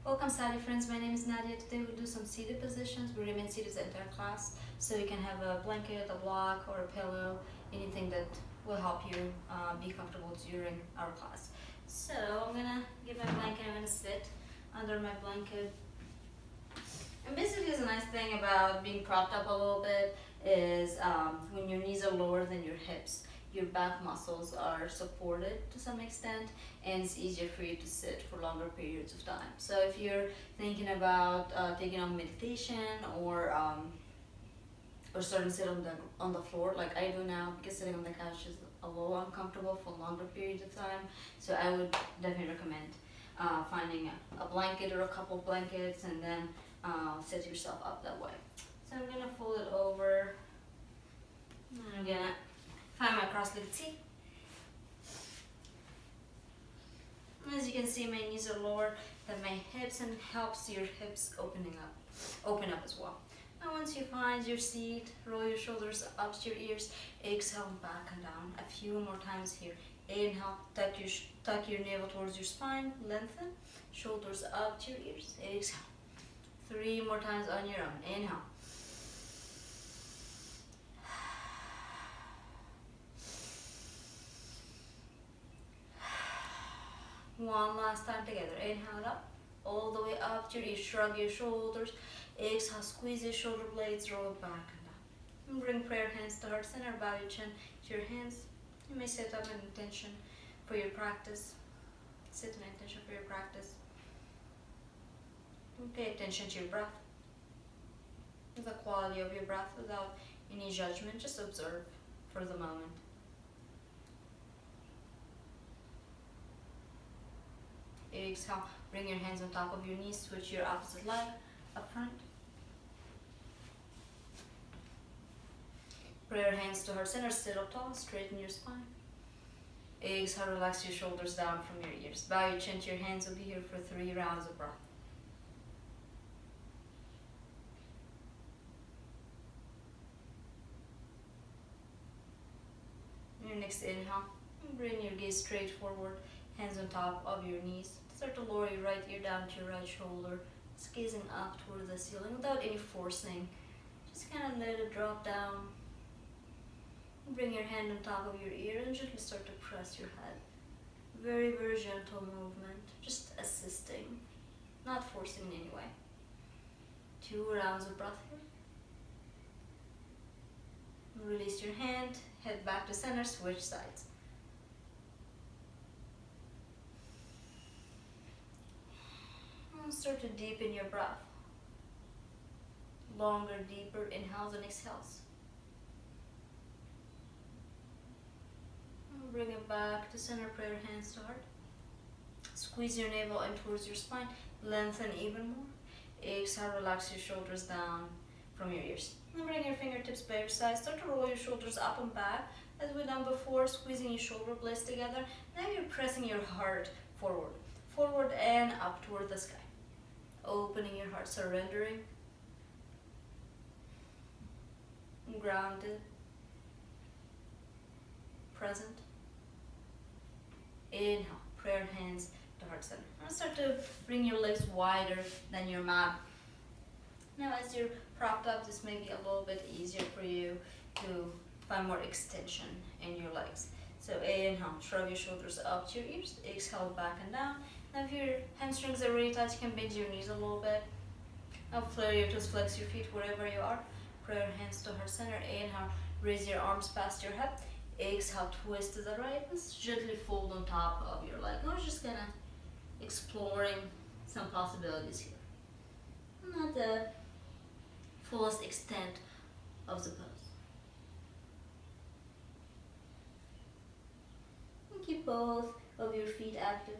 Welcome Sati friends, my name is Nadia. Today we'll do some seated positions. We remain seated the entire class, so you can have a blanket, a block, or a pillow, anything that will help you be comfortable during our class. So I'm gonna get my blanket, I'm gonna sit under my blanket. And basically the nice thing about being propped up a little bit is when your knees are lower than your hips, your back muscles are supported to some extent, and it's easier for you to sit for longer periods of time. So if you're thinking about taking on meditation or starting to sit on the floor like I do now, because sitting on the couch is a little uncomfortable for longer periods of time, so I would definitely recommend finding a blanket or a couple blankets and then set yourself up that way. So I'm gonna fold it over. I'm gonna find my cross-legged seat. As you can see, my knees are lower than my hips and helps your hips open up as well. Now once you find your seat, roll your shoulders up to your ears, exhale back and down. A few more times here. Inhale, tuck your navel towards your spine, lengthen, shoulders up to your ears, exhale. 3 more times on your own. Inhale. One last time together. Inhale up, all the way up to your ears. Shrug your shoulders. Exhale, squeeze your shoulder blades, roll it back and down. And bring prayer hands to heart center. Bow your chin to your hands. You may set up an intention for your practice. Set an intention for your practice. And pay attention to your breath. The quality of your breath without any judgment. Just observe for the moment. Exhale, bring your hands on top of your knees, switch your opposite leg up front. Prayer hands to heart center, sit up tall, straighten your spine. Exhale, relax your shoulders down from your ears. Bow your chin to your hands, we'll be here for 3 rounds of breath. Your next inhale, bring your gaze straight forward, hands on top of your knees. Start to lower your right ear down to your right shoulder, just gazing up toward the ceiling without any forcing. Just kind of let it drop down. Bring your hand on top of your ear and gently start to press your head. Very, very gentle movement, just assisting, not forcing in any way. 2 rounds of breath here. Release your hand, head back to center, switch sides. Start to deepen your breath. Longer, deeper inhales and exhales. Bring it back to center, prayer hands to heart. Squeeze your navel in towards your spine, lengthen even more. Exhale, relax your shoulders down from your ears. And bring your fingertips by your side. Start to roll your shoulders up and back as we've done before, squeezing your shoulder blades together. Now you're pressing your heart forward and up toward the sky. Opening your heart, surrendering, grounded, present. Inhale, prayer hands to heart center. Now start to bring your legs wider than your mat. Now as you're propped up, this may be a little bit easier for you to find more extension in your legs. So inhale, shrug your shoulders up to your ears, exhale back and down. Now if your hamstrings are really tight, you can bend your knees a little bit. Now flare your toes, flex your feet wherever you are. Prayer hands to heart center. Inhale, raise your arms past your hip. Exhale, twist to the right. Just gently fold on top of your leg. We're just gonna exploring some possibilities here. Not the fullest extent of the pose. And keep both of your feet active.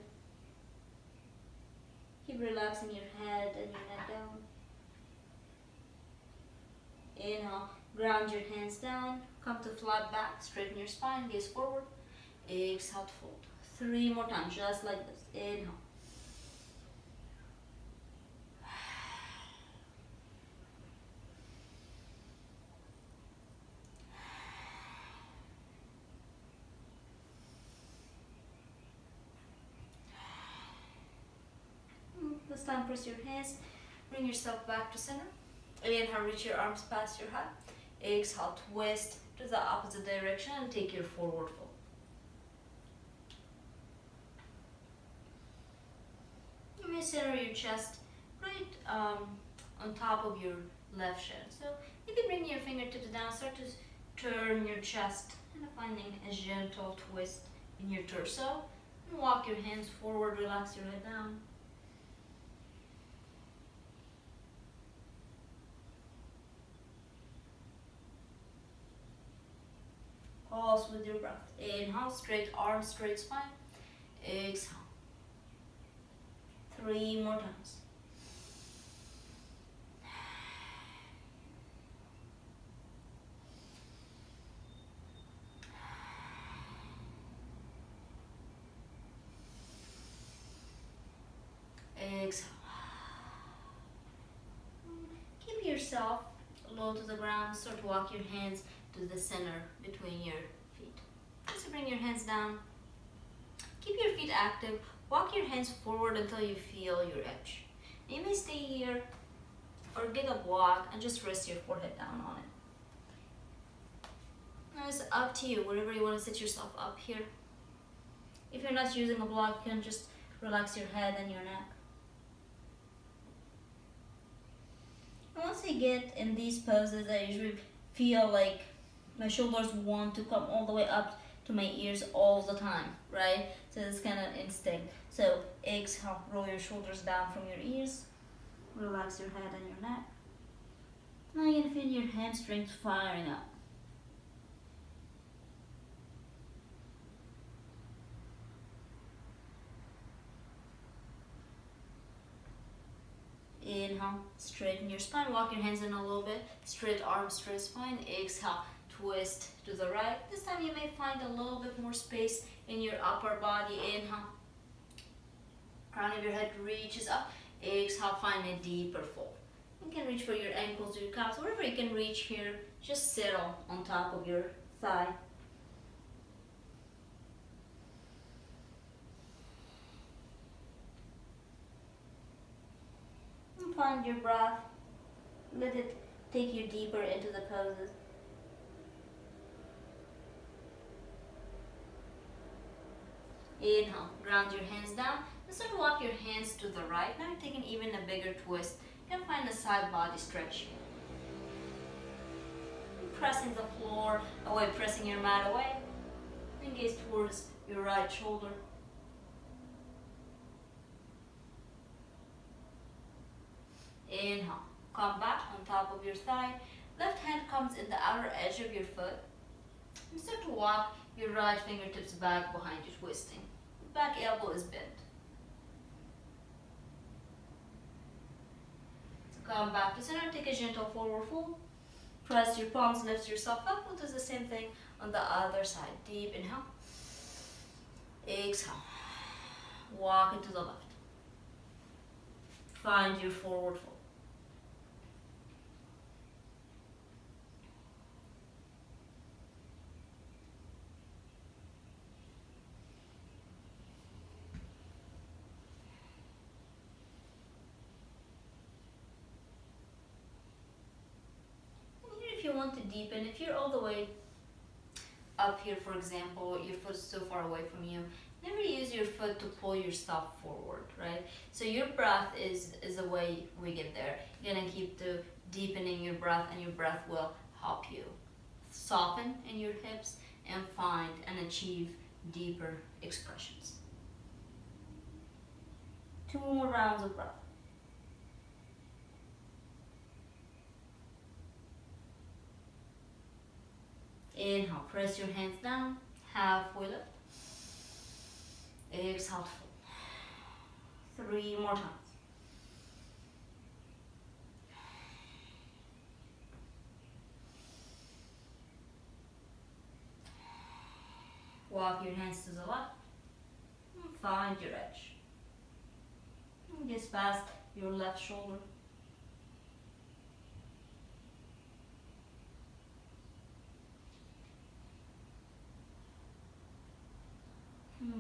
Keep relaxing your head and your neck down. Inhale, ground your hands down. Come to flat back, straighten your spine, gaze forward. Exhale, fold. 3 more times, just like this. Inhale. time, press your hands, bring yourself back to center. Inhale, reach your arms past your heart. Exhale, twist to the opposite direction and take your forward fold. You may center your chest right on top of your left shin. So maybe bring your fingertips down, start to turn your chest and finding a gentle twist in your torso. And walk your hands forward, relax your head down. Pause with your breath. Inhale, straight arms, straight spine. Exhale. 3 more times. Exhale. Keep yourself low to the ground. Start to walk your hands to the center between your feet. Just bring your hands down. Keep your feet active. Walk your hands forward until you feel your edge. You may stay here or get a block and just rest your forehead down on it. Now it's up to you, wherever you want to sit yourself up here. If you're not using a block, you can just relax your head and your neck. And once I get in these poses, I usually feel like my shoulders want to come all the way up to my ears all the time, right? So it's kind of instinct. So exhale, roll your shoulders down from your ears. Relax your head and your neck. Now you're gonna feel your hamstrings firing up. Inhale, straighten your spine, walk your hands in a little bit, straight arms, straight spine. Exhale, twist to the right. This time you may find a little bit more space in your upper body. Inhale, crown of your head reaches up. Exhale, find a deeper fold. You can reach for your ankles, your calves, wherever you can reach here. Just settle on top of your thigh. And find your breath. Let it take you deeper into the poses. Inhale, ground your hands down and start to walk your hands to the right. Now you're taking even a bigger twist. You can find a side body stretch. Pressing the floor away, pressing your mat away. And gaze towards your right shoulder. Inhale, come back on top of your thigh. Left hand comes in the outer edge of your foot. And start to walk your right fingertips back behind you, twisting. Back elbow is bent. So come back to center, take a gentle forward fold. Press your palms, lift yourself up. We'll do the same thing on the other side. Deep inhale. Exhale. Walk into the left. Find your forward fold. If you want to deepen, if you're all the way up here, for example, your foot's so far away from you, never use your foot to pull yourself forward, right? So your breath is the way we get there. You're gonna keep the deepening your breath, and your breath will help you soften in your hips and find and achieve deeper expressions. 2 more rounds of breath. Inhale, press your hands down, halfway lift. Exhale, fold. 3 more times. Walk your hands to the left. Find your edge. Just past your left shoulder.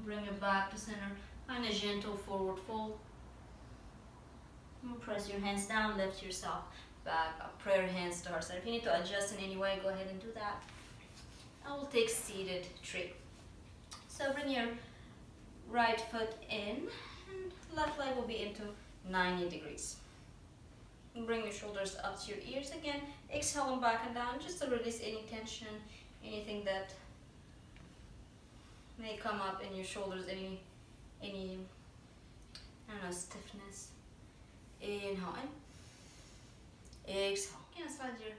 Bring it back to center. Find a gentle forward fold. press your hands down, lift yourself back up. Prayer hands to heart center. If you need to adjust in any way, go ahead and do that. I will take seated tree. So bring your right foot in, and left leg will be into 90 degrees. And bring your shoulders up to your ears again. Exhaling back and down, just to release any tension, anything that may come up in your shoulders, any I don't know, stiffness. Inhale in. Exhale. You can slide your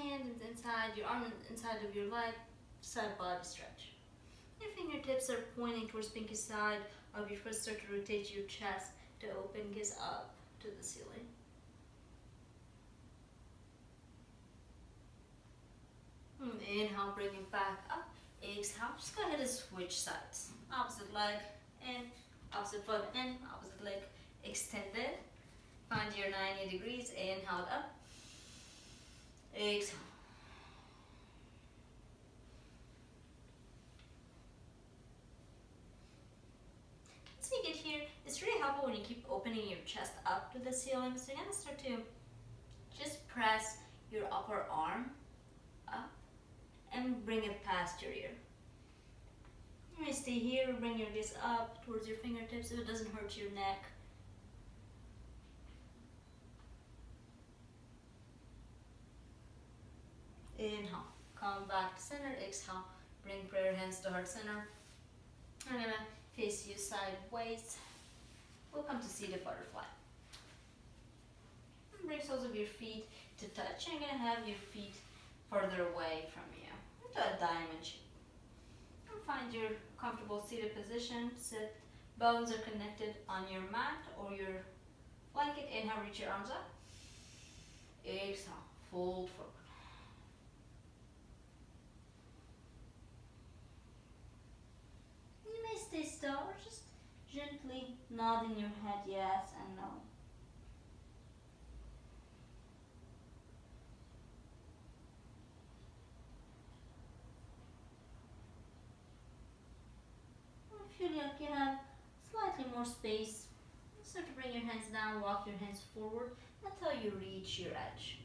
hand inside, your arm inside of your leg, side body stretch. Your fingertips are pointing towards pinky side of your foot. Start to rotate your chest to open, gaze up to the ceiling. Inhale, bring it back up. Exhale, just go ahead and switch sides. Opposite leg in, opposite foot in, opposite leg extended. Find your 90 degrees. Inhale up. Exhale. So you get here, it's really helpful when you keep opening your chest up to the ceiling. So you're gonna start to just press your upper arm up and bring it past your ear. You may stay here, bring your gaze up towards your fingertips so it doesn't hurt your neck. Inhale, come back to center. Exhale, bring prayer hands to heart center. I'm gonna face you sideways. We'll come to seated butterfly. And bring soles of your feet to touch. You're gonna have your feet further away from you into a diamond shape. And find your comfortable seated position. Sit. Bones are connected on your mat or your blanket. Inhale, reach your arms up. Exhale, fold forward. You may stay still or just gently nodding your head yes and no. If you feel like you have slightly more space, start to bring your hands down, walk your hands forward until you reach your edge.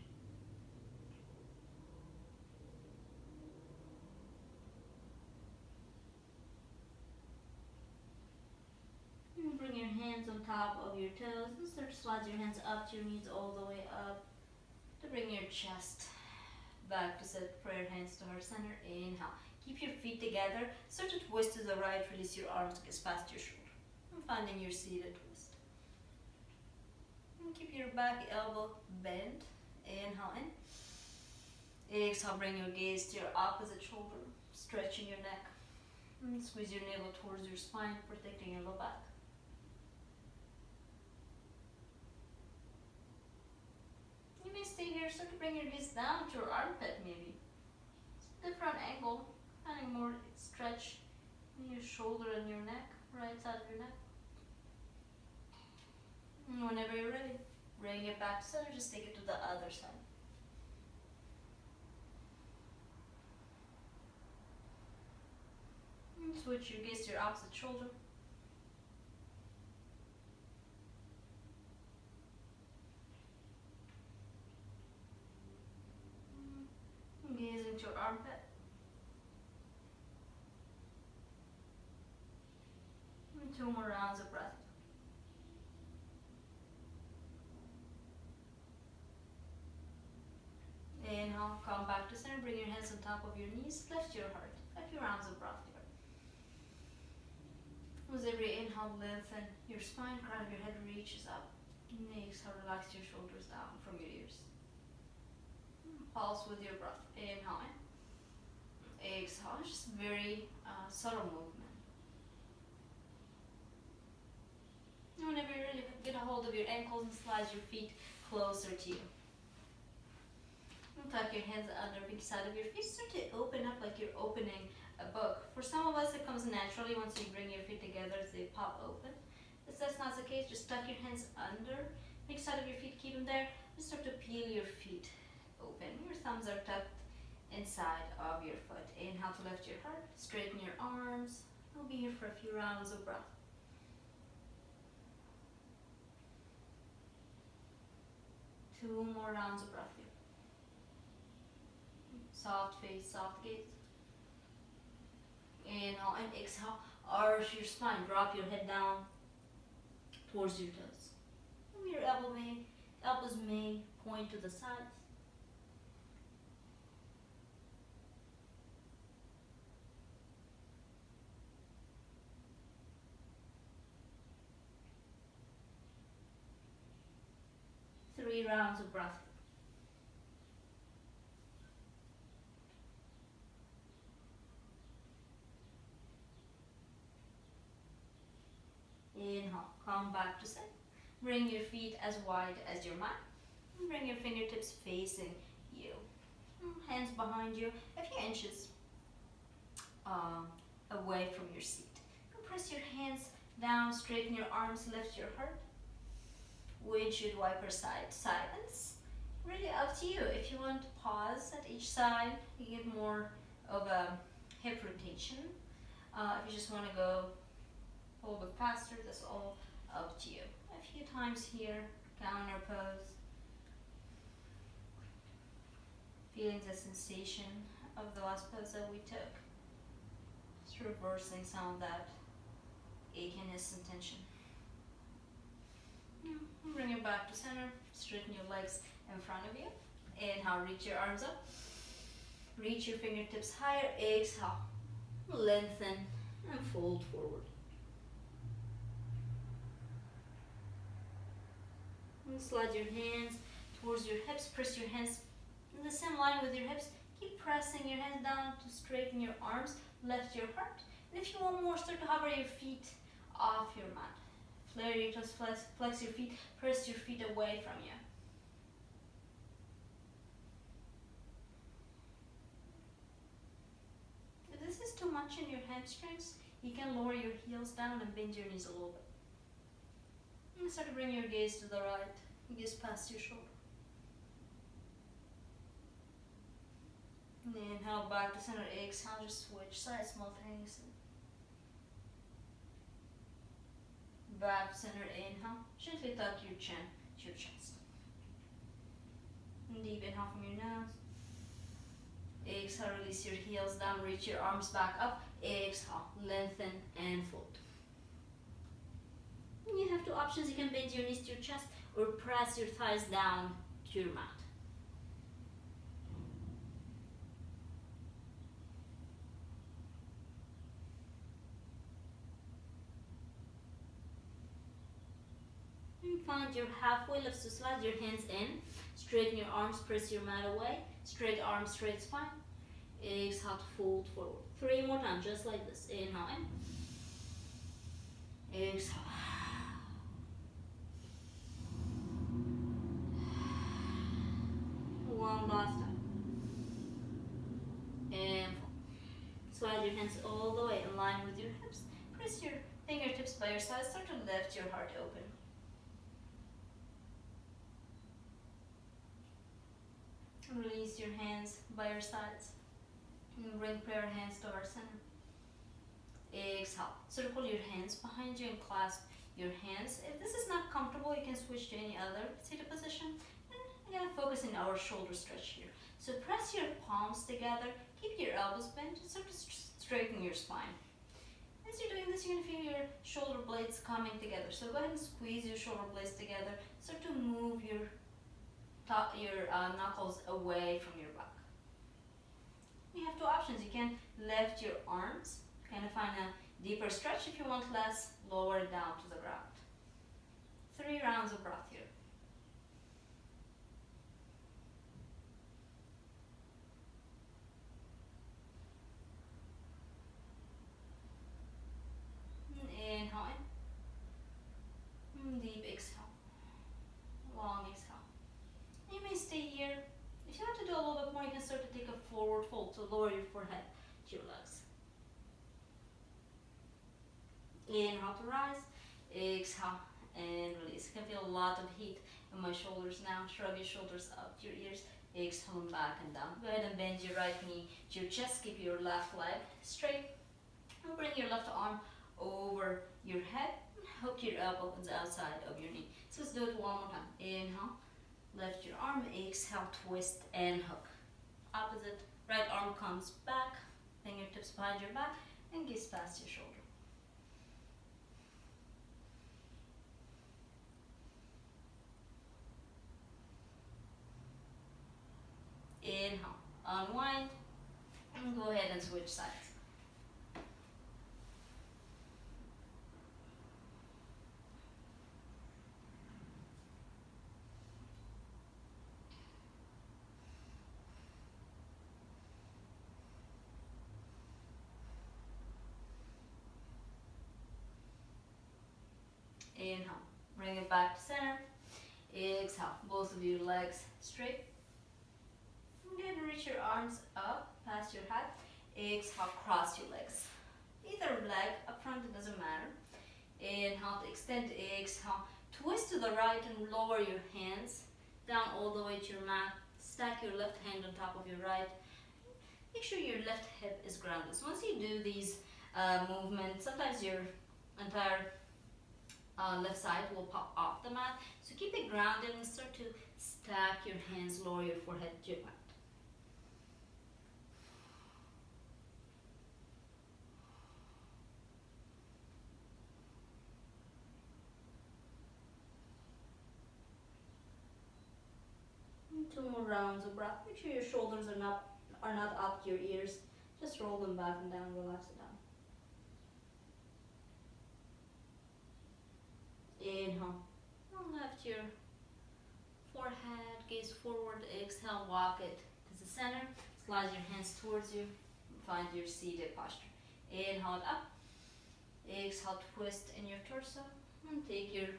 And bring your hands on top of your toes and start to slide your hands up to your knees all the way up to bring your chest back to set. Prayer hands to heart center. Inhale. Keep your feet together. Start to twist to the right. Release your arms, get past your shoulder. And finding your seated twist. And keep your back elbow bent. Inhale in. Exhale, bring your gaze to your opposite shoulder. Stretching your neck. And squeeze your navel towards your spine, protecting your low back. You may stay here. Start to bring your gaze down to your armpit maybe. Different angle. Finding more stretch in your shoulder and your neck, right side of your neck. And whenever you're ready, bring it back to center, just take it to the other side. And switch your gaze to your opposite shoulder. And gaze into your armpit. And 2 more rounds of breath. Inhale, come back to center, bring your hands on top of your knees, lift your heart. A few rounds of breath here. With every inhale, lengthen your spine, crown of your head reaches up. And exhale, relax your shoulders down from your ears. Pulse with your breath. Inhale in. Exhale, just very subtle movement. And whenever you're ready, get a hold of your ankles and slide your feet closer to you. And tuck your hands under the side of your feet. Start to open up like you're opening a book. For some of us, it comes naturally once you bring your feet together, they pop open. If that's not the case, just tuck your hands under the side of your feet, keep them there, and start to peel your feet open. Your thumbs are tucked inside of your foot. Inhale to lift your heart, straighten your arms. We'll be here for a few rounds of breath. 2 more rounds of breath here. Soft face, soft gaze. Inhale and exhale. Arch your spine. Drop your head down towards your toes. Your elbows may point to the sides. Three rounds of breath. Inhale, come back to sit. Bring your feet as wide as your mat. Bring your fingertips facing you. Hands behind you, a few inches away from your seat. Press your hands down, straighten your arms, lift your heart. Windshield wiper side silence. Really up to you. If you want to pause at each side, you get more of a hip rotation. If you just want to go a little bit faster, that's all up to you. A few times here, counter pose. Feeling the sensation of the last pose that we took. Just reversing some of that achiness and tension. Bring it back to center. Straighten your legs in front of you. Inhale, reach your arms up. Reach your fingertips higher. Exhale, lengthen and fold forward. And slide your hands towards your hips. Press your hands in the same line with your hips. Keep pressing your hands down to straighten your arms. Lift your heart. And if you want more, start to hover your feet off your mat. Flare your toes, flex your feet, press your feet away from you. If this is too much in your hamstrings, you can lower your heels down and bend your knees a little bit. And start to bring your gaze to the right, gaze past your shoulder. And inhale back to center, exhale, just switch sides simultaneously. Back to center, inhale, gently tuck your chin to your chest. And deep inhale from your nose. Exhale, release your heels down, reach your arms back up. Exhale, lengthen and fold. And you have two options. You can bend your knees to your chest or press your thighs down to your mat. Find your halfway lift, so slide your hands in, straighten your arms, press your mat away, straight arms, straight spine. Exhale to fold forward. 3 more times, just like this. Inhale in. Exhale. One last time. And slide your hands all the way in line with your hips. Press your fingertips by your sides, start to lift your heart open. Release your hands by your sides. And bring prayer hands to our center. Exhale. Circle your hands behind you and clasp your hands. If this is not comfortable, you can switch to any other seated position. And again, focus on our shoulder stretch here. So press your palms together. Keep your elbows bent. Start to straighten your spine. As you're doing this, you're going to feel your shoulder blades coming together. So go ahead and squeeze your shoulder blades together. Start to move your knuckles away from your back. You have two options. You can lift your arms, kind of find a deeper stretch. If you want less, lower it down to the ground. 3 rounds of breath here. Inhale in. Deep exhale. Long exhale. You may stay here. If you want to do a little bit more, you can start to take a forward fold to lower your forehead to your legs. Inhale to rise. Exhale and release. You can feel a lot of heat in my shoulders now. Shrug your shoulders up to your ears. Exhale and back and down. Go ahead and bend your right knee to your chest. Keep your left leg straight. And bring your left arm over your head. Hook your elbow on the outside of your knee. So let's do it one more time. Inhale. Lift your arm, exhale, twist and hook. Opposite, right arm comes back, fingertips behind your back and gaze past your shoulder. Inhale, unwind, and go ahead and switch sides. Inhale, bring it back to center. Exhale, both of your legs straight. Then reach your arms up past your head. Exhale, cross your legs. Either leg up front, it doesn't matter. Inhale, extend, exhale. Twist to the right and lower your hands down all the way to your mat. Stack your left hand on top of your right. Make sure your left hip is grounded. So once you do these movements, sometimes your entire left side will pop off the mat. So keep it grounded and start to stack your hands, lower your forehead to your mat. And 2 more rounds of breath. Make sure your shoulders are not up to your ears. Just roll them back and down, relax it down. Inhale, lift your forehead, gaze forward, exhale, walk it to the center, slide your hands towards you, find your seated posture. Inhale up, exhale, twist in your torso, and take your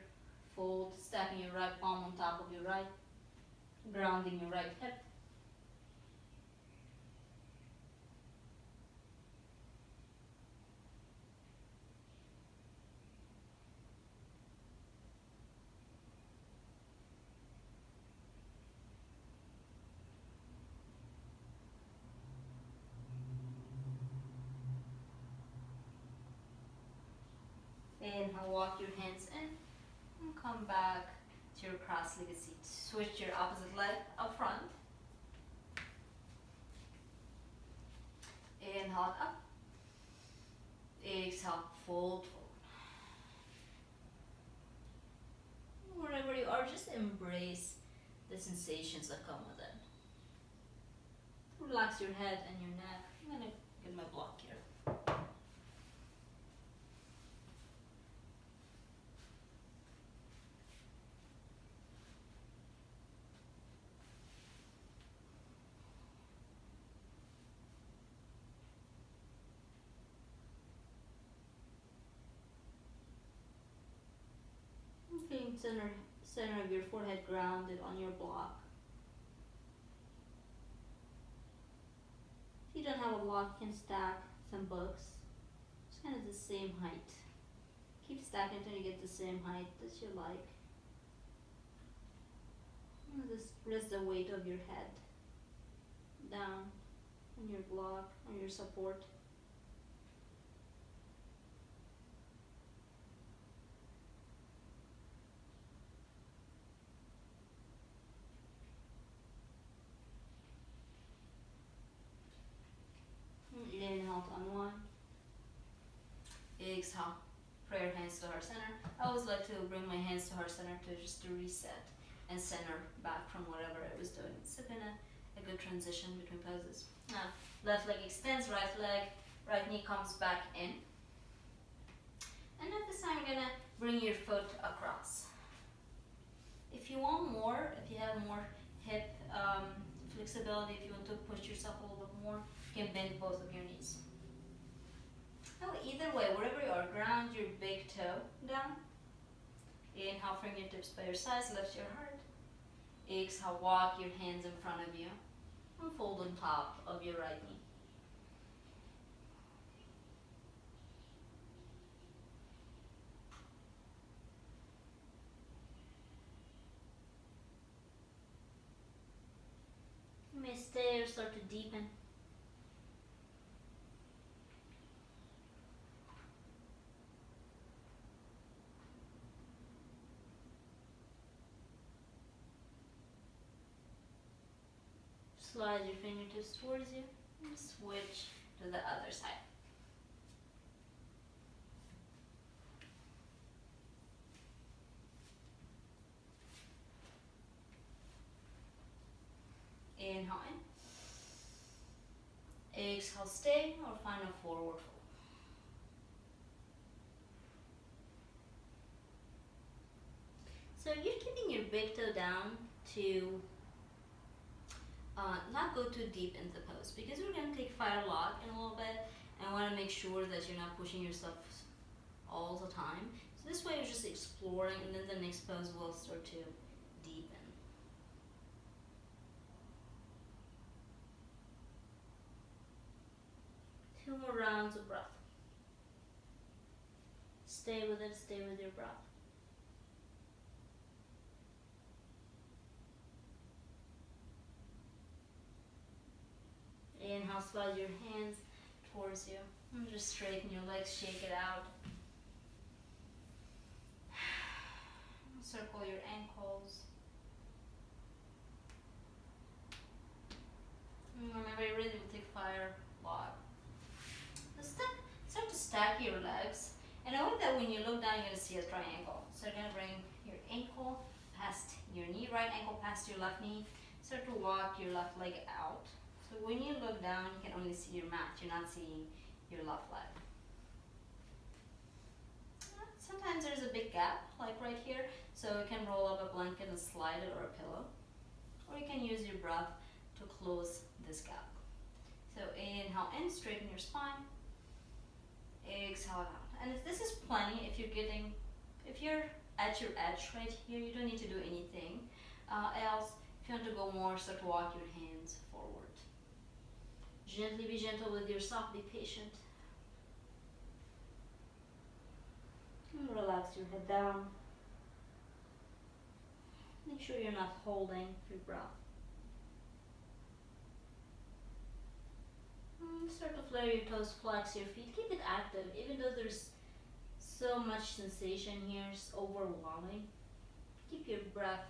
fold, stacking your right palm on top of your right, grounding your right hip. Inhale, walk your hands in and come back to your cross-legged seat. Switch your opposite leg up front. Inhale up. Exhale, fold forward. Wherever you are, just embrace the sensations that come with it. Relax your head and your neck. I'm going to get my block here. Feeling center of your forehead grounded on your block. If you don't have a block, you can stack some books. It's kind of the same height. Keep stacking until you get the same height that you like. And just rest the weight of your head down on your block, on your support. Inhale to unwind. Exhale. Prayer hands to heart center. I always like to bring my hands to heart center to reset and center back from whatever I was doing. It's been a good transition between poses. Now, left leg extends, right knee comes back in. And at this time, you're gonna bring your foot across. If you want more, if you have more hip flexibility, if you want to push yourself a little bit more, you can bend both of your knees. Now, either way, wherever you are, ground your big toe down. Inhale, fingertips by your sides, lift your heart. Exhale, walk your hands in front of you and fold on top of your right knee. You may stay or start to deepen. slide your fingertips towards you and switch to the other side. Inhale in. Exhale, stay or find a forward fold. So you're keeping your big toe down to not go too deep into the pose, because we're going to take fire lock in a little bit and want to make sure that you're not pushing yourself all the time. So this way you're just exploring, and then the next pose will start to deepen. Two more rounds of breath. Stay with it, stay with your breath. Inhale, slide your hands towards you. And just straighten your legs, shake it out. Circle your ankles. And whenever you're ready, we'll take fire lock. Start to stack your legs. And note that when you look down, you're going to see a triangle. So you're going to bring your ankle past your knee, right ankle past your left knee. Start to walk your left leg out. So when you look down, you can only see your mat. You're not seeing your left leg. Sometimes there's a big gap, like right here. So you can roll up a blanket and slide it, or a pillow. Or you can use your breath to close this gap. So inhale in, straighten your spine. Exhale out. And if this is plenty, if you're at your edge right here, you don't need to do anything else. If you want to go more, start to walk your hands forward. Gently, be gentle with yourself, be patient. And relax your head down. Make sure you're not holding your breath. Start to flare your toes, flex your feet, keep it active. Even though there's so much sensation here, it's overwhelming. Keep your breath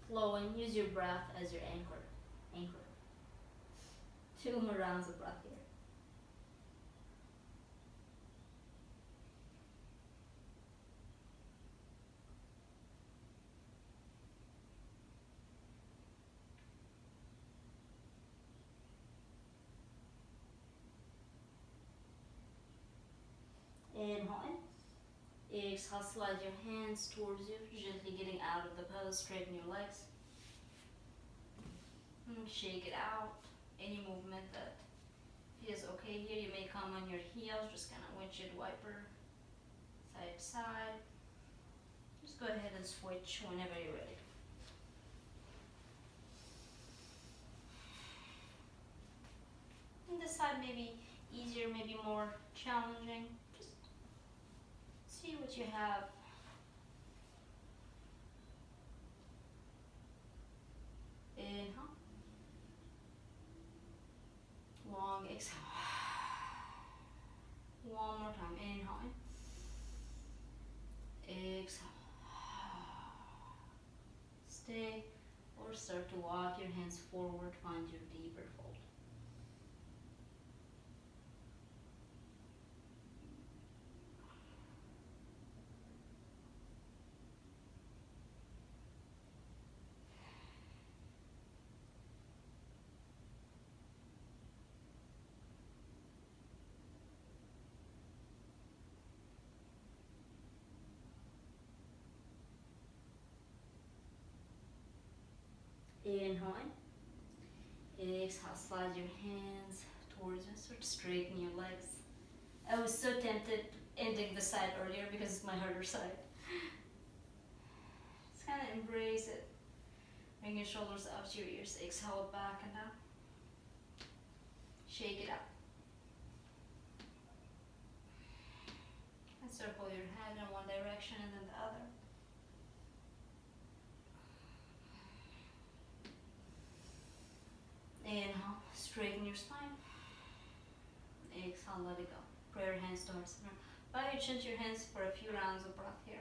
flowing. Use your breath as your anchor. 2 more rounds of breath here. Inhale in. Exhale, slide your hands towards you, gently getting out of the pose, straighten your legs. Shake it out. Any movement that feels okay here, you may come on your heels, just kind of windshield wiper, side to side. Just go ahead and switch whenever you're ready. And this side may be easier, maybe more challenging. Just see what you have. Inhale. Long exhale. One more time. Inhale in. Exhale. Stay or start to walk your hands forward, find your deeper fold. Inhale in. Exhale, slide your hands towards you, start to straighten your legs. I was so tempted ending the side earlier because it's my harder side. Just kind of embrace it. Bring your shoulders up to your ears. Exhale back and down. Shake it up. And circle your head in one direction and then the other. Inhale, straighten your spine. Exhale, let it go. Pray your hands to heart center. Bow your chin to your hands for a few rounds of breath here.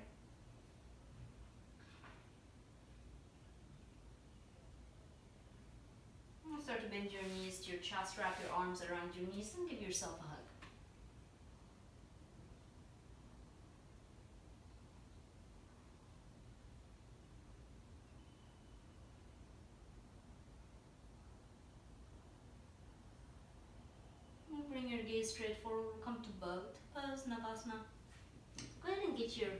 bend your knees to your chest, wrap your arms around your knees, and give yourself a hug. And bring your gaze straight forward, come to boat pose, Navasana. Go ahead and get your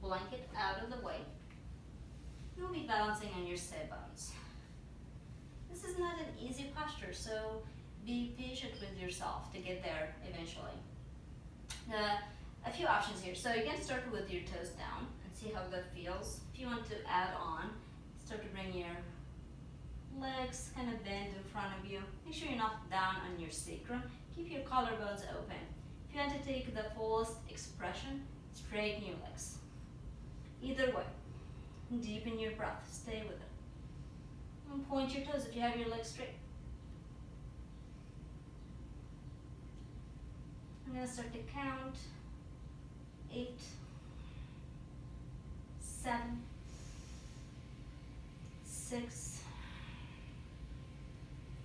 blanket out of the way. You'll be balancing on your sit bones. This is not an easy posture, so be patient with yourself to get there eventually. A few options here. So you can start with your toes down and see how that feels. If you want to add on, start to bring your legs kind of bend in front of you. Make sure you're not down on your sacrum. Keep your collarbones open. If you want to take the fullest expression, straighten your legs. Either way, deepen your breath. Stay with it. And point your toes if you have your legs straight. I'm going to start to count. 8, 7, 6,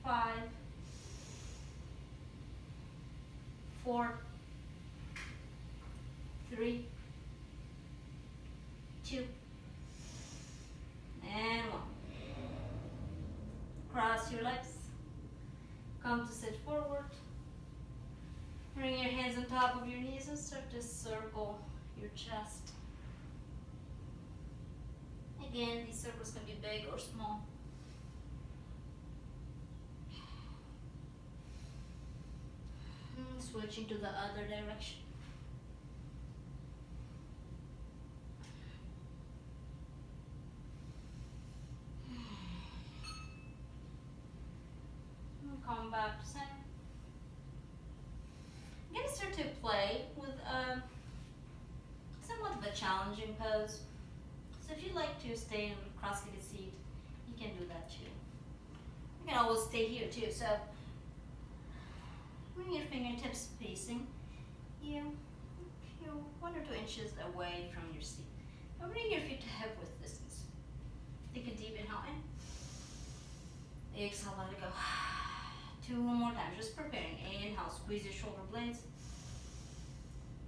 5, 4, 3, 2, and 1. Cross your legs. Come to sit forward. Bring your hands on top of your knees and start to circle your chest. Again, these circles can be big or small. Switching to the other direction. Come back to center. I'm going to start to play with somewhat of a challenging pose. So if you'd like to stay in a cross-legged seat, you can do that too. You can always stay here too. So bring your fingertips facing you, 1 or 2 inches away from your seat. Now bring your feet to hip width distance. Take a deep inhale in. Exhale, let it go. 2 more times, just preparing. Inhale, squeeze your shoulder blades.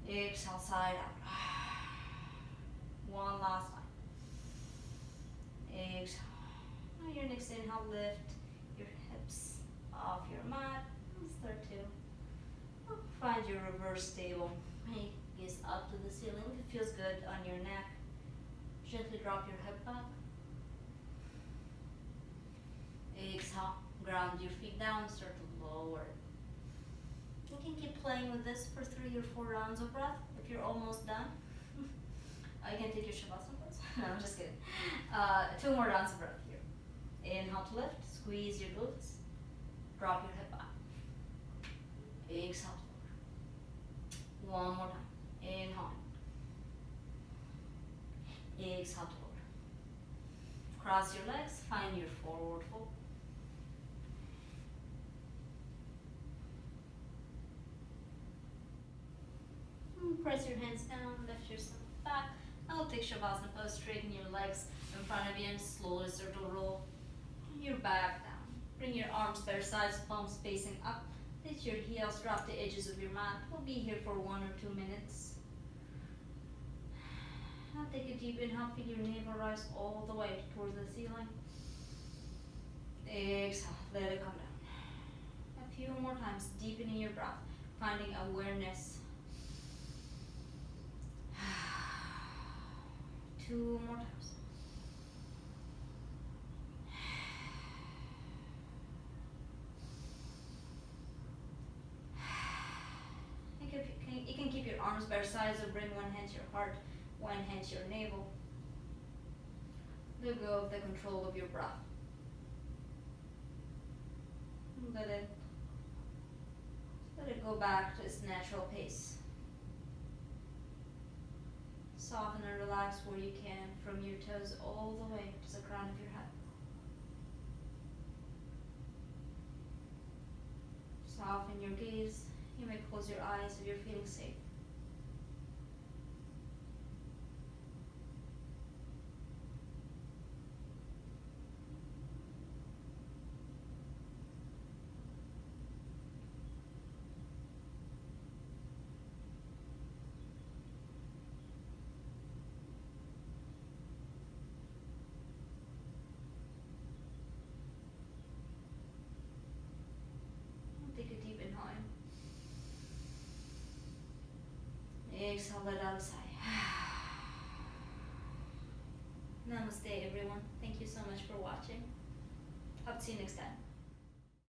Exhale, side out. 1 last time. Exhale. Now your next inhale, lift your hips off your mat. And start to find your reverse table. Make gaze up to the ceiling. If it feels good on your neck, gently drop your hip back. Exhale. Ground your feet down, start to lower it. You can keep playing with this for 3 or 4 rounds of breath. If you're almost done, I can take your Shavasana pose. No, I'm just kidding. 2 more rounds of breath here. Inhale to lift, squeeze your glutes, drop your hip back. Exhale to lower. 1 more time. Inhale. Exhale to lower. Cross your legs, find your forward fold. Press your hands down, lift yourself back. I'll take Shavasana pose, straighten your legs in front of you and slowly circle roll your back down. Bring your arms by your sides, palms facing up. Lift your heels, drop the edges of your mat. We'll be here for 1 or 2 minutes. Now take a deep inhale, feel your navel rise all the way towards the ceiling. Exhale, let it come down. A few more times, deepening your breath, finding awareness. 2 more times. You can keep your arms by your sides or bring 1 hand to your heart, 1 hand to your navel. Let go of the control of your breath. Let it go back to its natural pace. Soften and relax where you can, from your toes all the way to the crown of your head. Soften your gaze. You may close your eyes if you're feeling safe. exhale, let out a sigh. Namaste everyone. Thank you so much for watching. Hope to see you next time.